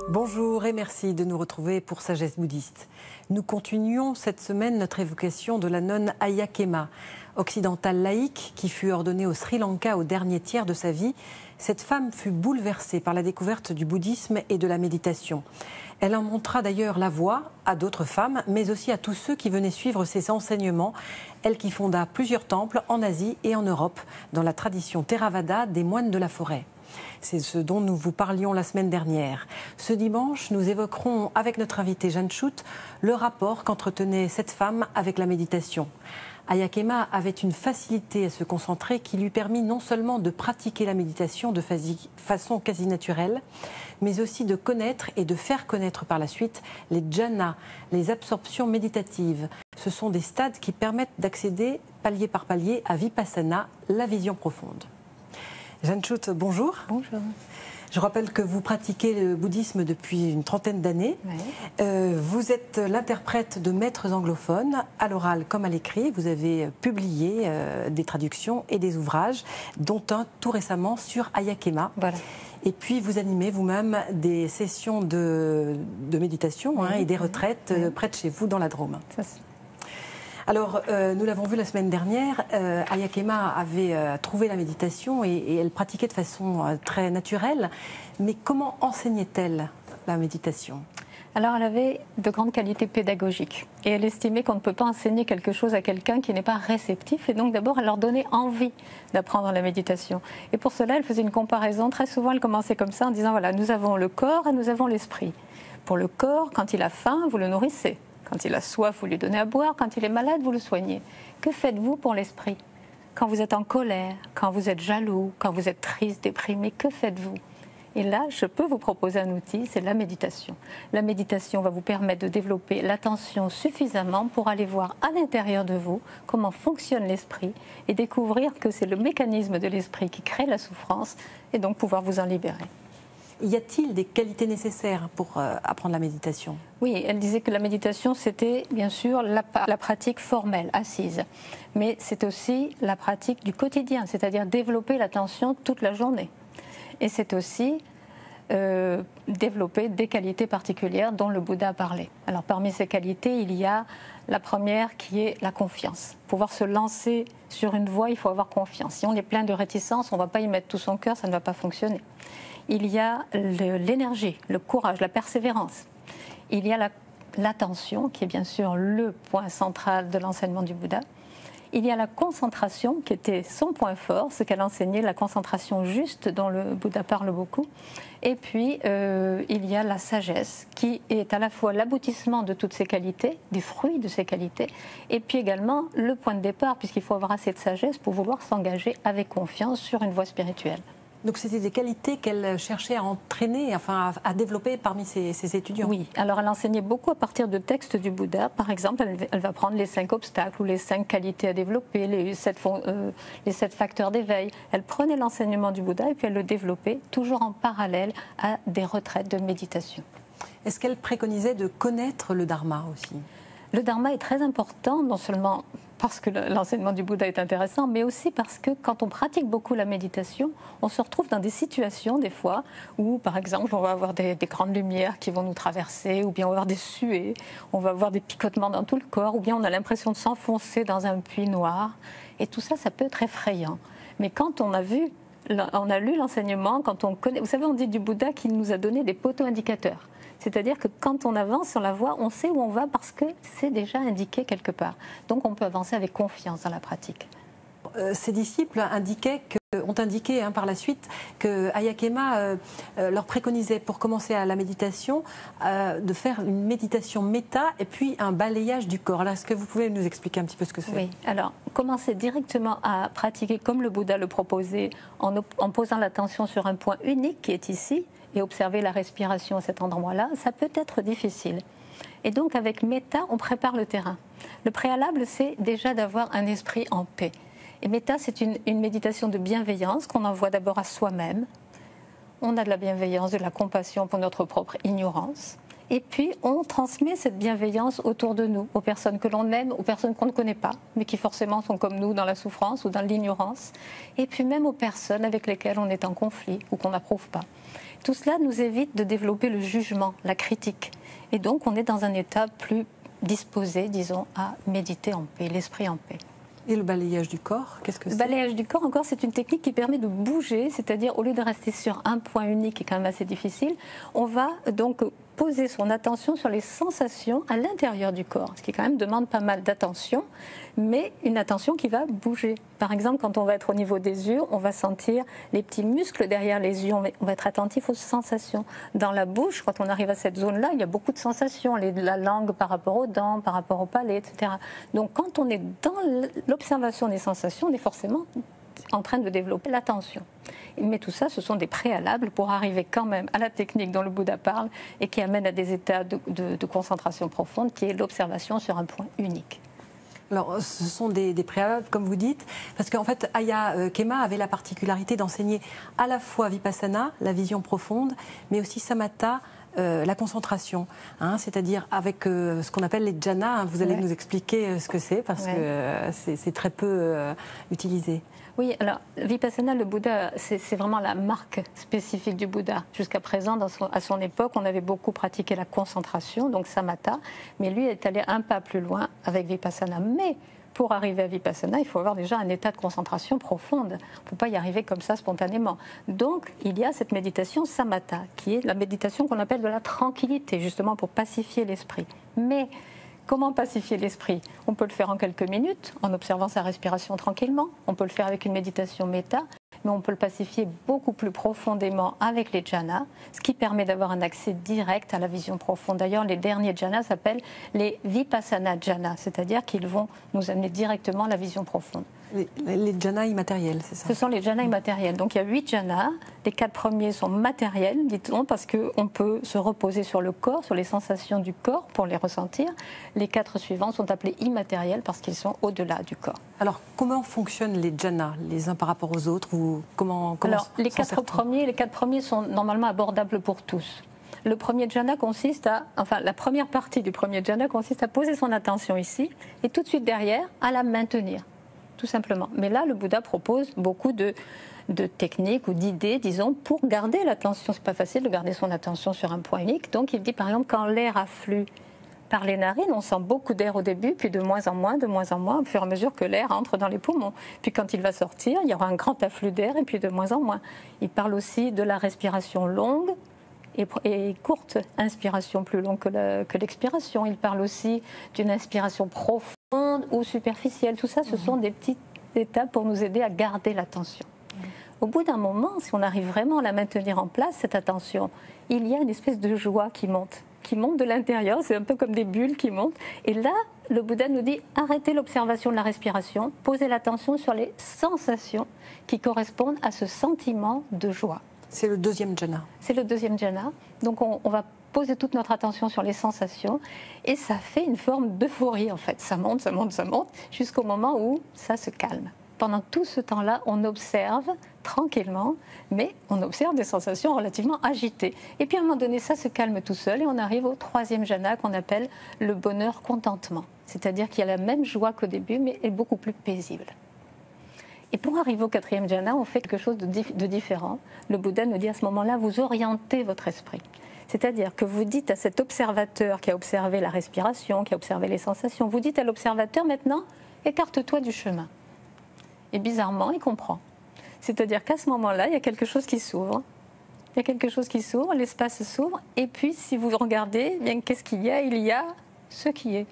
Bonjour et merci de nous retrouver pour Sagesse bouddhiste. Nous continuons cette semaine notre évocation de la nonne Ayya-Khema, occidentale laïque qui fut ordonnée au Sri Lanka au dernier tiers de sa vie. Cette femme fut bouleversée par la découverte du bouddhisme et de la méditation. Elle en montra d'ailleurs la voie à d'autres femmes, mais aussi à tous ceux qui venaient suivre ses enseignements. Elle qui fonda plusieurs temples en Asie et en Europe, dans la tradition Theravada des moines de la forêt. C'est ce dont nous vous parlions la semaine dernière. Ce dimanche, nous évoquerons avec notre invitée Jeanne Schut le rapport qu'entretenait cette femme avec la méditation. Ayya-Khema avait une facilité à se concentrer qui lui permit non seulement de pratiquer la méditation de façon quasi naturelle, mais aussi de connaître et de faire connaître par la suite les jhanas, les absorptions méditatives. Ce sont des stades qui permettent d'accéder palier par palier à Vipassana, la vision profonde. Jeanne Schut, bonjour. Bonjour. Je rappelle que vous pratiquez le bouddhisme depuis une trentaine d'années. Oui. Vous êtes l'interprète de maîtres anglophones, à l'oral comme à l'écrit. Vous avez publié des traductions et des ouvrages, dont un tout récemment sur Ayya-Khema. Voilà. Et puis vous animez vous-même des sessions de méditation et des retraites près de chez vous dans la Drôme. Alors, nous l'avons vu la semaine dernière, Ayya-Khema avait trouvé la méditation et elle pratiquait de façon très naturelle. Mais comment enseignait-elle la méditation ? Alors, elle avait de grandes qualités pédagogiques. Et elle estimait qu'on ne peut pas enseigner quelque chose à quelqu'un qui n'est pas réceptif. Et donc, d'abord, elle leur donnait envie d'apprendre la méditation. Et pour cela, elle faisait une comparaison. Très souvent, elle commençait comme ça en disant, voilà, nous avons le corps et nous avons l'esprit. Pour le corps, quand il a faim, vous le nourrissez. Quand il a soif, vous lui donnez à boire. Quand il est malade, vous le soignez. Que faites-vous pour l'esprit ? Quand vous êtes en colère, quand vous êtes jaloux, quand vous êtes triste, déprimé, que faites-vous ? Et là, je peux vous proposer un outil, c'est la méditation. La méditation va vous permettre de développer l'attention suffisamment pour aller voir à l'intérieur de vous comment fonctionne l'esprit et découvrir que c'est le mécanisme de l'esprit qui crée la souffrance et donc pouvoir vous en libérer. Y a-t-il des qualités nécessaires pour apprendre la méditation ? Oui, elle disait que la méditation, c'était bien sûr la pratique formelle, assise. Mais c'est aussi la pratique du quotidien, c'est-à-dire développer l'attention toute la journée. Et c'est aussi développer des qualités particulières dont le Bouddha a parlé. Alors parmi ces qualités, il y a la première qui est la confiance. Pour pouvoir se lancer sur une voie, il faut avoir confiance. Si on est plein de réticence, on ne va pas y mettre tout son cœur, ça ne va pas fonctionner. Il y a l'énergie, le courage, la persévérance. Il y a l'attention, qui est bien sûr le point central de l'enseignement du Bouddha. Il y a la concentration, qui était son point fort, ce qu'elle enseignait, la concentration juste dont le Bouddha parle beaucoup. Et puis, il y a la sagesse, qui est à la fois l'aboutissement de toutes ces qualités, des fruits de ces qualités, et puis également le point de départ, puisqu'il faut avoir assez de sagesse pour vouloir s'engager avec confiance sur une voie spirituelle. Donc c'était des qualités qu'elle cherchait à entraîner, enfin à développer parmi ses étudiants. Oui, alors elle enseignait beaucoup à partir de textes du Bouddha. Par exemple, elle va prendre les 5 obstacles ou les 5 qualités à développer, les 7 facteurs d'éveil. Elle prenait l'enseignement du Bouddha et puis elle le développait toujours en parallèle à des retraites de méditation. Est-ce qu'elle préconisait de connaître le Dharma aussi ? Le Dharma est très important, non seulement parce que l'enseignement du Bouddha est intéressant, mais aussi parce que quand on pratique beaucoup la méditation, on se retrouve dans des situations, des fois, où, par exemple, on va avoir des grandes lumières qui vont nous traverser, ou bien on va avoir des suées, on va avoir des picotements dans tout le corps, ou bien on a l'impression de s'enfoncer dans un puits noir. Et tout ça, ça peut être effrayant. Mais quand on a lu l'enseignement, quand on connaît... Vous savez, on dit du Bouddha qu'il nous a donné des poteaux indicateurs. C'est-à-dire que quand on avance sur la voie, on sait où on va parce que c'est déjà indiqué quelque part. Donc on peut avancer avec confiance dans la pratique. Ses disciples ont indiqué par la suite que Ayya-Khema leur préconisait pour commencer à la méditation de faire une méditation méta et puis un balayage du corps. Est-ce que vous pouvez nous expliquer un petit peu ce que c'est ? Oui, alors commencer directement à pratiquer comme le Bouddha le proposait en posant l'attention sur un point unique qui est ici, et observer la respiration à cet endroit-là, ça peut être difficile. Et donc avec méta, on prépare le terrain. Le préalable, c'est déjà d'avoir un esprit en paix. Et Metta, c'est une méditation de bienveillance qu'on envoie d'abord à soi-même. On a de la bienveillance, de la compassion pour notre propre ignorance. Et puis, on transmet cette bienveillance autour de nous, aux personnes que l'on aime, aux personnes qu'on ne connaît pas, mais qui forcément sont comme nous dans la souffrance ou dans l'ignorance. Et puis même aux personnes avec lesquelles on est en conflit ou qu'on n'approuve pas. Tout cela nous évite de développer le jugement, la critique. Et donc, on est dans un état plus disposé, disons, à méditer en paix, l'esprit en paix. Et le balayage du corps, qu'est-ce que c'est? Le balayage du corps, encore, c'est une technique qui permet de bouger, c'est-à-dire au lieu de rester sur un point unique, qui est quand même assez difficile, on va donc poser son attention sur les sensations à l'intérieur du corps, ce qui quand même demande pas mal d'attention, mais une attention qui va bouger. Par exemple, quand on va être au niveau des yeux, on va sentir les petits muscles derrière les yeux, on va être attentif aux sensations. Dans la bouche, quand on arrive à cette zone-là, il y a beaucoup de sensations, la langue par rapport aux dents, par rapport au palais, etc. Donc quand on est dans l'observation des sensations, on est forcément en train de développer l'attention. Mais tout ça, ce sont des préalables pour arriver quand même à la technique dont le Bouddha parle et qui amène à des états de concentration profonde, qui est l'observation sur un point unique. Alors, ce sont des préalables, comme vous dites, parce qu'en fait, Ayya Khema avait la particularité d'enseigner à la fois Vipassana, la vision profonde, mais aussi Samatha, la concentration, hein, c'est-à-dire avec ce qu'on appelle les jhanas. Hein, vous allez nous expliquer ce que c'est, parce que c'est très peu utilisé. Oui, alors Vipassana, le Bouddha, c'est vraiment la marque spécifique du Bouddha. Jusqu'à présent, à son époque, on avait beaucoup pratiqué la concentration, donc Samatha, mais lui est allé un pas plus loin avec Vipassana. Mais pour arriver à Vipassana, il faut avoir déjà un état de concentration profonde. On ne peut pas y arriver comme ça spontanément. Donc, il y a cette méditation Samatha, qui est la méditation qu'on appelle de la tranquillité, justement pour pacifier l'esprit. Mais comment pacifier l'esprit? On peut le faire en quelques minutes, en observant sa respiration tranquillement. On peut le faire avec une méditation méta, mais on peut le pacifier beaucoup plus profondément avec les jhanas, ce qui permet d'avoir un accès direct à la vision profonde. D'ailleurs, les derniers jhanas s'appellent les vipassana jhanas, c'est-à-dire qu'ils vont nous amener directement à la vision profonde. Les jhanas immatériels, c'est ça? Ce sont les jhanas immatériels. Donc il y a 8 jhanas. Les 4 premiers sont matériels, dit-on, parce qu'on peut se reposer sur le corps, sur les sensations du corps pour les ressentir. Les 4 suivants sont appelés immatériels parce qu'ils sont au-delà du corps. Alors, comment fonctionnent les jhanas, les uns par rapport aux autres, ou comment Alors, les 4 premiers sont normalement abordables pour tous. Le premier jhana consiste la première partie du premier jhana consiste à poser son attention ici et tout de suite derrière à la maintenir, tout simplement. Mais là, le Bouddha propose beaucoup de techniques ou d'idées, disons, pour garder l'attention. C'est pas facile de garder son attention sur un point unique. Donc, il dit par exemple quand l'air afflue par les narines, on sent beaucoup d'air au début, puis de moins en moins, au fur et à mesure que l'air entre dans les poumons. Puis quand il va sortir, il y aura un grand afflux d'air, et puis de moins en moins. Il parle aussi de la respiration longue et courte, inspiration plus longue que l'expiration. Il parle aussi d'une inspiration profonde ou superficielle. Tout ça, ce sont des petites étapes pour nous aider à garder l'attention. Au bout d'un moment, si on arrive vraiment à la maintenir en place, cette attention, il y a une espèce de joie qui monte de l'intérieur, c'est un peu comme des bulles qui montent. Et là, le Bouddha nous dit, arrêtez l'observation de la respiration, posez l'attention sur les sensations qui correspondent à ce sentiment de joie. C'est le deuxième jhana. C'est le deuxième jhana. Donc on va poser toute notre attention sur les sensations et ça fait une forme d'euphorie en fait. Ça monte, ça monte, ça monte, jusqu'au moment où ça se calme. Pendant tout ce temps-là, on observe tranquillement, mais on observe des sensations relativement agitées. Et puis à un moment donné, ça se calme tout seul et on arrive au troisième jhana qu'on appelle le bonheur-contentement. C'est-à-dire qu'il y a la même joie qu'au début, mais elle est beaucoup plus paisible. Et pour arriver au quatrième jhana, on fait quelque chose de différent. Le Bouddha nous dit à ce moment-là, vous orientez votre esprit. C'est-à-dire que vous dites à cet observateur qui a observé la respiration, qui a observé les sensations, vous dites à l'observateur maintenant, écarte-toi du chemin. Et bizarrement, il comprend. C'est-à-dire qu'à ce moment-là, il y a quelque chose qui s'ouvre. Il y a quelque chose qui s'ouvre, l'espace s'ouvre. Et puis, si vous regardez, bien qu'est-ce qu'il y a? Il y a ce qui est.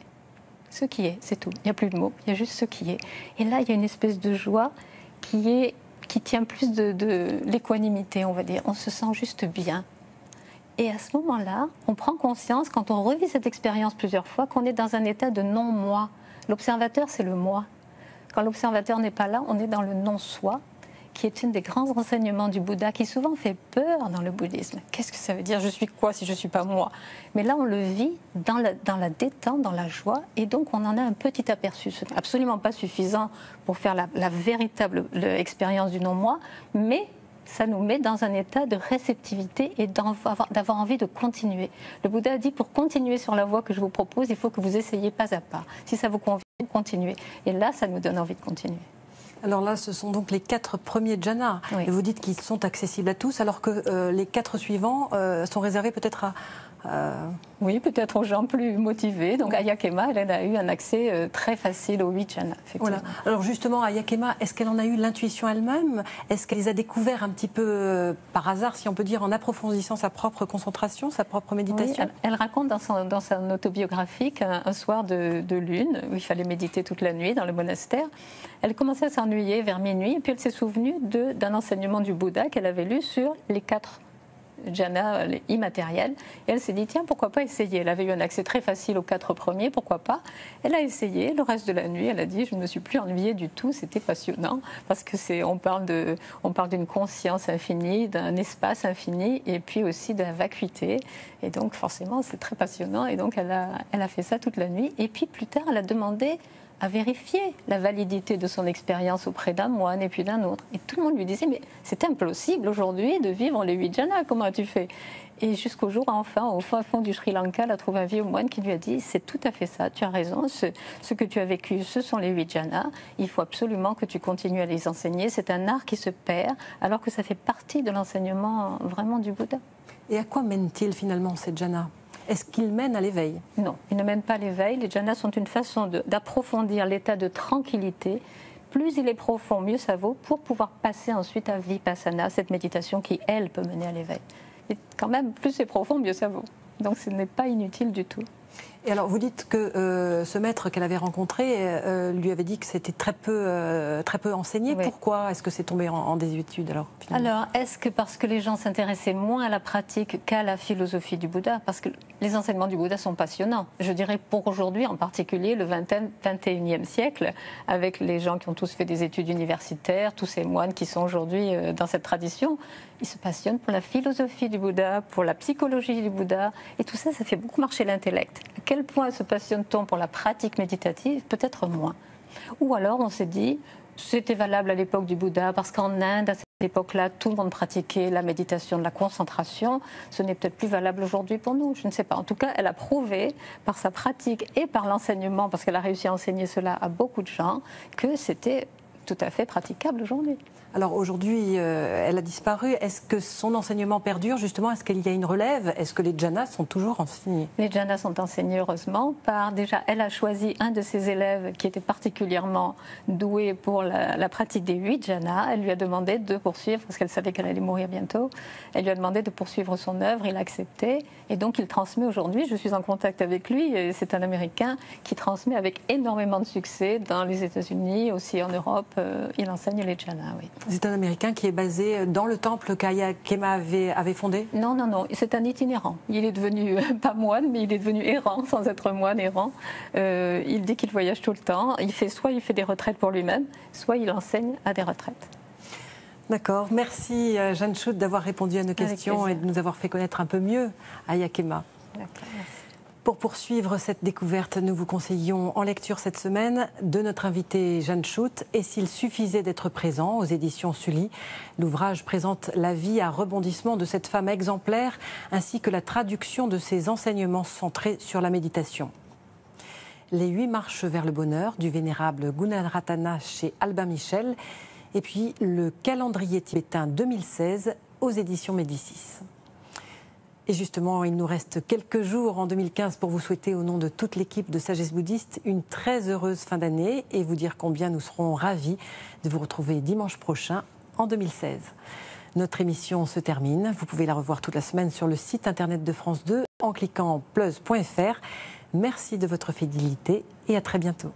Ce qui est, c'est tout. Il n'y a plus de mots, il y a juste ce qui est. Et là, il y a une espèce de joie qui tient plus de l'équanimité, on va dire. On se sent juste bien. Et à ce moment-là, on prend conscience, quand on revit cette expérience plusieurs fois, qu'on est dans un état de non-moi. L'observateur, c'est le moi. Quand l'observateur n'est pas là, on est dans le non-soi, qui est une des grands enseignements du Bouddha, qui souvent fait peur dans le bouddhisme. Qu'est-ce que ça veut dire? Je suis quoi si je ne suis pas moi? Mais là, on le vit dans la détente, dans la joie, et donc on en a un petit aperçu. Ce n'est absolument pas suffisant pour faire la véritable expérience du non-moi, mais ça nous met dans un état de réceptivité et d'avoir envie de continuer. Le Bouddha a dit, pour continuer sur la voie que je vous propose, il faut que vous essayiez pas à pas. Si ça vous convient, continuez. Et là, ça nous donne envie de continuer. Alors là, ce sont donc les 4 premiers jhanas. Oui. Et vous dites qu'ils sont accessibles à tous, alors que les 4 suivants sont réservés peut-être à... Oui, peut-être aux gens plus motivés. Donc Ayya Khema, elle a eu un accès très facile aux 8 jhanas. Voilà. Alors justement, Ayya Khema, est-ce qu'elle en a eu l'intuition elle-même? Est-ce qu'elle les a découverts un petit peu par hasard, si on peut dire, en approfondissant sa propre concentration, sa propre méditation? Oui, elle raconte dans son autobiographique un soir de lune, où il fallait méditer toute la nuit dans le monastère. Elle commençait à s'ennuyer vers minuit, et puis elle s'est souvenue d'un enseignement du Bouddha qu'elle avait lu sur les 4 jhanas immatériels. Et elle s'est dit, tiens, pourquoi pas essayer? Elle avait eu un accès très facile aux 4 premiers, pourquoi pas? Elle a essayé. Le reste de la nuit, elle a dit, je ne me suis plus ennuyée du tout. C'était passionnant parce que on parle d'une conscience infinie, d'un espace infini, et puis aussi de la vacuité. Et donc, forcément, c'est très passionnant. Et donc, elle a fait ça toute la nuit. Et puis, plus tard, elle a demandé à vérifier la validité de son expérience auprès d'un moine et puis d'un autre. Et tout le monde lui disait, mais c'est impossible aujourd'hui de vivre les 8 jhanas, comment as-tu fait? Et jusqu'au jour, enfin, au fond du Sri Lanka, elle a trouvé un vieux moine qui lui a dit, c'est tout à fait ça, tu as raison, ce que tu as vécu, ce sont les 8 jhanas, il faut absolument que tu continues à les enseigner, c'est un art qui se perd, alors que ça fait partie de l'enseignement vraiment du Bouddha. Et à quoi mène-t-il finalement ces jhanas? Est-ce qu'ils mènent à l'éveil? Non, ils ne mènent pas à l'éveil. Les jhanas sont une façon d'approfondir l'état de tranquillité. Plus il est profond, mieux ça vaut pour pouvoir passer ensuite à Vipassana, cette méditation qui, elle, peut mener à l'éveil. Et quand même, plus c'est profond, mieux ça vaut. Donc ce n'est pas inutile du tout. Et alors, vous dites que ce maître qu'elle avait rencontré lui avait dit que c'était très peu enseigné. Oui. Pourquoi est-ce que c'est tombé en désuétude alors, finalement? Alors, est-ce que parce que les gens s'intéressaient moins à la pratique qu'à la philosophie du Bouddha? Parce que les enseignements du Bouddha sont passionnants. Je dirais pour aujourd'hui, en particulier le 21e siècle, avec les gens qui ont tous fait des études universitaires, tous ces moines qui sont aujourd'hui dans cette tradition, ils se passionnent pour la philosophie du Bouddha, pour la psychologie du Bouddha, et tout ça, ça fait beaucoup marcher l'intellect. À quel point se passionne-t-on pour la pratique méditative? Peut-être moins. Ou alors on s'est dit, c'était valable à l'époque du Bouddha, parce qu'en Inde, à cette époque-là, tout le monde pratiquait la méditation de la concentration. Ce n'est peut-être plus valable aujourd'hui pour nous, je ne sais pas. En tout cas, elle a prouvé par sa pratique et par l'enseignement, parce qu'elle a réussi à enseigner cela à beaucoup de gens, que c'était tout à fait praticable aujourd'hui. Alors aujourd'hui, elle a disparu. Est-ce que son enseignement perdure justement? Est-ce qu'il y a une relève? Est-ce que les jhanas sont toujours enseignés? Les jhanas sont enseignés heureusement déjà, elle a choisi un de ses élèves qui était particulièrement doué pour la pratique des 8 jhanas. Elle lui a demandé de poursuivre, parce qu'elle savait qu'elle allait mourir bientôt. Elle lui a demandé de poursuivre son œuvre, il a accepté. Et donc il transmet aujourd'hui, je suis en contact avec lui, c'est un Américain qui transmet avec énormément de succès dans les États-Unis, aussi en Europe. Il enseigne les jhanas, oui. C'est un Américain qui est basé dans le temple qu'Ayya Khema avait fondé? Non, c'est un itinérant. Il est devenu, pas moine, mais il est devenu errant, sans être moine, errant. Il dit qu'il voyage tout le temps. Soit il fait des retraites pour lui-même, soit il enseigne à des retraites. D'accord. Merci Jeanne Schutt d'avoir répondu à nos questions et de nous avoir fait connaître un peu mieux Ayya Khema. D'accord, merci. Pour poursuivre cette découverte, nous vous conseillons en lecture cette semaine de notre invitée Jeanne Schutt, Et s'il suffisait d'être présent, aux éditions Sully. L'ouvrage présente la vie à rebondissement de cette femme exemplaire ainsi que la traduction de ses enseignements centrés sur la méditation. Les 8 marches vers le bonheur du vénérable Gunaratana chez Albin Michel et puis le calendrier tibétain 2016 aux éditions Médicis. Et justement, il nous reste quelques jours en 2015 pour vous souhaiter, au nom de toute l'équipe de Sagesse Bouddhiste, une très heureuse fin d'année et vous dire combien nous serons ravis de vous retrouver dimanche prochain en 2016. Notre émission se termine. Vous pouvez la revoir toute la semaine sur le site internet de France 2 en cliquant plus.fr. Merci de votre fidélité et à très bientôt.